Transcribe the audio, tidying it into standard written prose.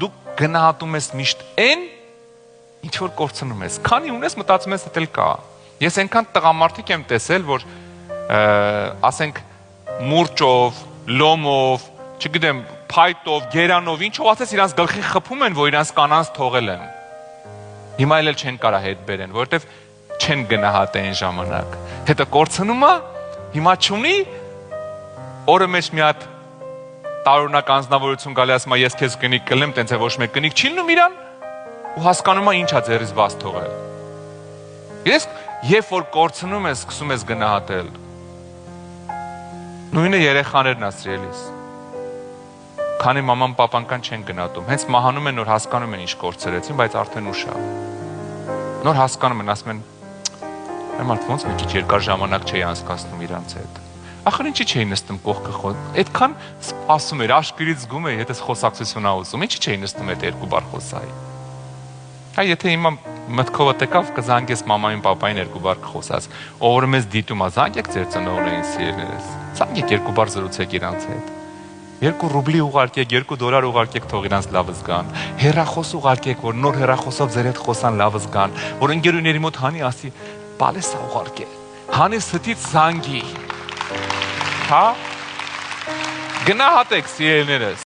դու գնահատում ես միշտ այն, ինչ որ կորցնում ես։ Քանի ունես, մտածում ես դա էլ կա։ Ես այնքան տղամարդիկ եմ տեսել, որ ասենք մուրճով, լոմով, չգիտեմ, փայտով, գերանով, ինչով ասես իրանց գլխի խփում են, որ իրանց կանանց թողել են։ Հիմա էլ չեն կարա հետ բերեն, որովհետև չեն գնահատել այն ժամանակ։ Հետո կորցնում է, հիմա չունի, օրը մեջ մի հատ տարօրինակ անձնավորություն գալի ասում է ես քեզ կնիկ կլեմ, տենց է ոչ մեկ կնիկ չի լինում իրան ու հասկանում է ինչա ձեռից բաց թողել։ Ես երբ որ կորցնում ես, սկսում ես գնահատել։ Նույնը երեխաներն է սիրելիս։ Քանի մաման պապանքան չեն գնահատում, հենց մահանում են, նոր հասկանում են ինչ կորցրեցին, բայց արդեն ուշ է։ Նոր հասկանում են, ասում են մարդ ոնց մի քիչ երկար ժամանակ չէի անցկացնում իրանց հետ։ Ախր ինչի չէի նստում կողքը այդքան սպասում էր, աշկերից զգում էի, հետ ես խոսակցություն ա ուզում, ինչի չէի նստում այդ երկու բառ խոսայի։ Հա եթե հիմա մտքովդ եկավ կզանգես մամային, պապային երկու բառ խոսած, ով մեզ դիտում է, զանգեք ձեր ծնողներին սիրելիներս։ Զանգեք երկու բառ զրուցեք իրանց հետ։ 2 ռուբլի ուղարկեք, $2 ուղարկեք, թող իրանց լավ զգան։ Հեռախոս ուղարկեք, որ նոր հեռախոսով ձեր հետ խոսան լավ զգան, որ ընկերուների մոտ հանի ասի, բալես է ուղարկել, հանի ստից զանգի։ Հա գնահատեք սիրելիներս։